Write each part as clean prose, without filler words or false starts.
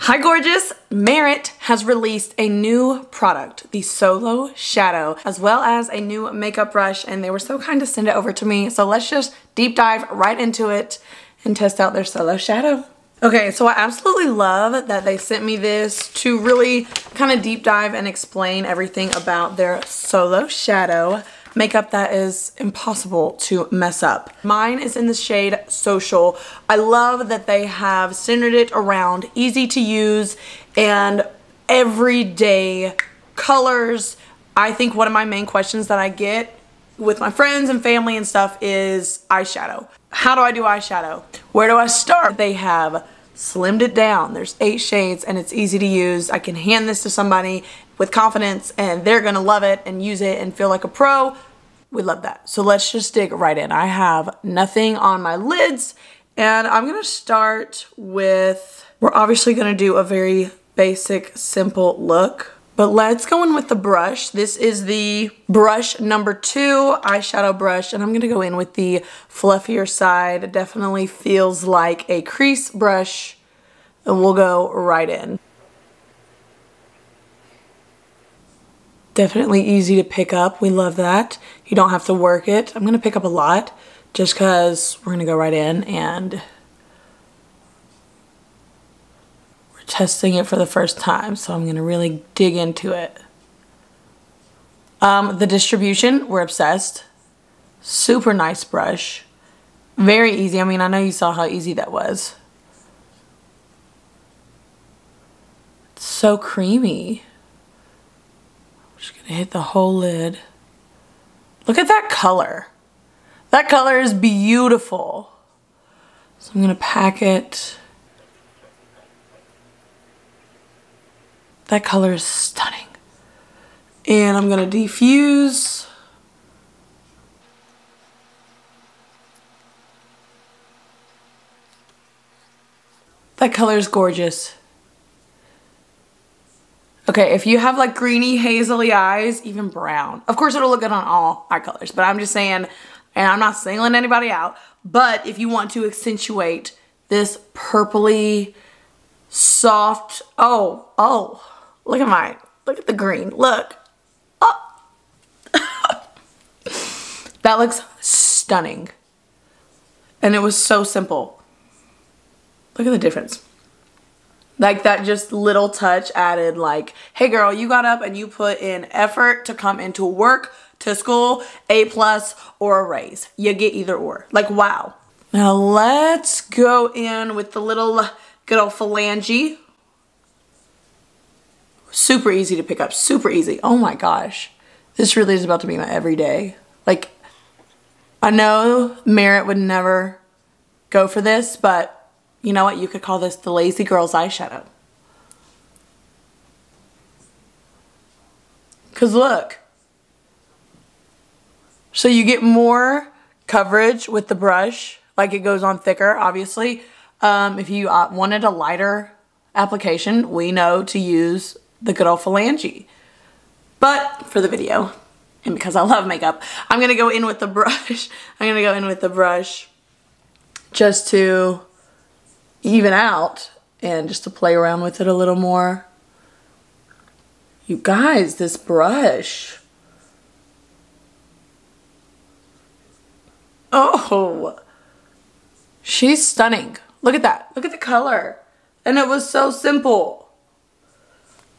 Hi gorgeous! Merit has released a new product, the Solo Shadow, as well as a new makeup brush, and they were so kind to send it over to me. So let's just deep dive right into it and test out their Solo Shadow. Okay, so I absolutely love that they sent me this to really kind of deep dive and explain everything about their Solo Shadow makeup that is impossible to mess up. Mine is in the shade Social. I love that they have centered it around easy to use and everyday colors. I think one of my main questions that I get with my friends and family and stuff is eyeshadow. How do I do eyeshadow? Where do I start? They have slimmed it down. There's 8 shades and it's easy to use. I can hand this to somebody with confidence and they're gonna love it and use it and feel like a pro. We love that. So let's just dig right in. I have nothing on my lids and I'm gonna start with, we're obviously gonna do a very basic, simple look, but let's go in with the brush. This is the brush number 2 eyeshadow brush, and I'm gonna go in with the fluffier side. It definitely feels like a crease brush, and we'll go right in. Definitely easy to pick up. We love that. You don't have to work it. I'm gonna pick up a lot just because we're gonna go right in and we're testing it for the first time. So I'm gonna really dig into it. The distribution, we're obsessed. Super nice brush. Very easy. I mean, I know you saw how easy that was. It's so creamy. Just gonna hit the whole lid. Look at that color. That color is beautiful. So I'm gonna pack it. That color is stunning. And I'm gonna diffuse. That color is gorgeous. Okay, if you have like greeny, hazily eyes, even brown. Of course, it'll look good on all eye colors, but I'm just saying, and I'm not singling anybody out, but if you want to accentuate this purpley, soft, oh, look at the green, look. Oh. That looks stunning. And it was so simple. Look at the difference. Like that just little touch added like, hey girl, you got up and you put in effort to come into work, to school, A+ or a raise. You get either or. Like, wow. Now let's go in with the little good old phalange. Super easy to pick up, super easy. Oh my gosh. This really is about to be my everyday. Like, I know Merit would never go for this, but you know what? You could call this the lazy girl's eyeshadow. Cause look. So you get more coverage with the brush. Like it goes on thicker, obviously. If you wanted a lighter application, we know to use the good old phalange. But for the video, and because I love makeup, I'm gonna go in with the brush. I'm gonna go in with the brush just to even out and just to play around with it a little more. You guys, this brush. Oh, she's stunning. Look at that. Look at the color. And it was so simple.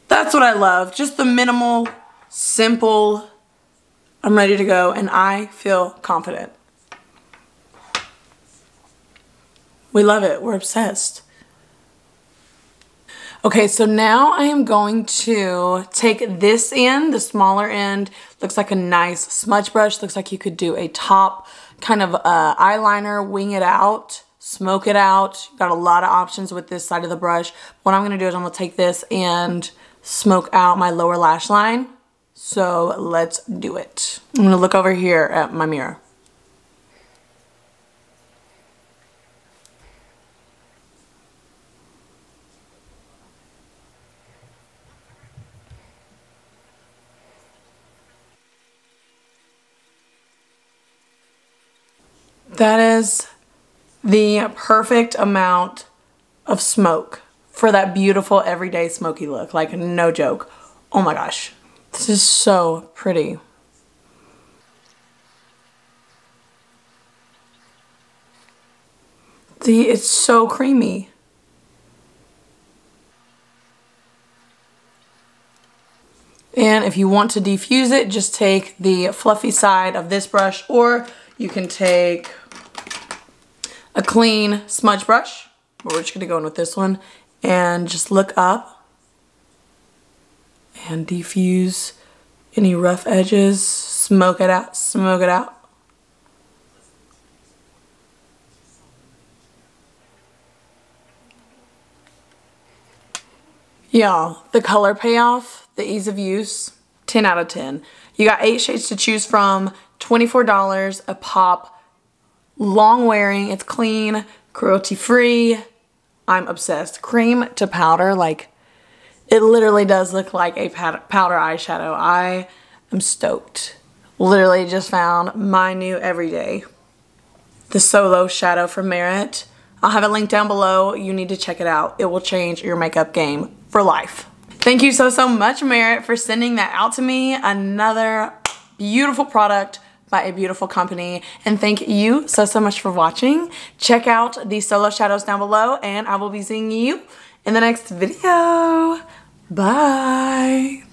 That's what I love. Just the minimal, simple. I'm ready to go and I feel confident. We love it. We're obsessed. Okay, so now I am going to take this end, the smaller end. Looks like a nice smudge brush. Looks like you could do a top kind of eyeliner, wing it out, smoke it out. You've got a lot of options with this side of the brush. What I'm gonna do is I'm gonna take this and smoke out my lower lash line. So let's do it. I'm gonna look over here at my mirror. That is the perfect amount of smoke for that beautiful everyday smoky look. Like, no joke. Oh my gosh. This is so pretty. See, it's so creamy. And if you want to defuse it, just take the fluffy side of this brush, or you can take a clean smudge brush. We're just gonna go in with this one and just look up and defuse any rough edges. Smoke it out, smoke it out. Y'all, the color payoff, the ease of use, 10 out of 10. You got 8 shades to choose from, $24 a pop, long wearing, it's clean, cruelty free. I'm obsessed. Cream to powder, like, it literally does look like a powder eyeshadow. I am stoked. Literally just found my new everyday. The Solo Shadow from Merit. I'll have it linked down below. You need to check it out. It will change your makeup game for life. Thank you so much, Merit, for sending that out to me. Another beautiful product by a beautiful company. And thank you so much for watching. Check out the Solo Shadows down below, and I will be seeing you in the next video. Bye.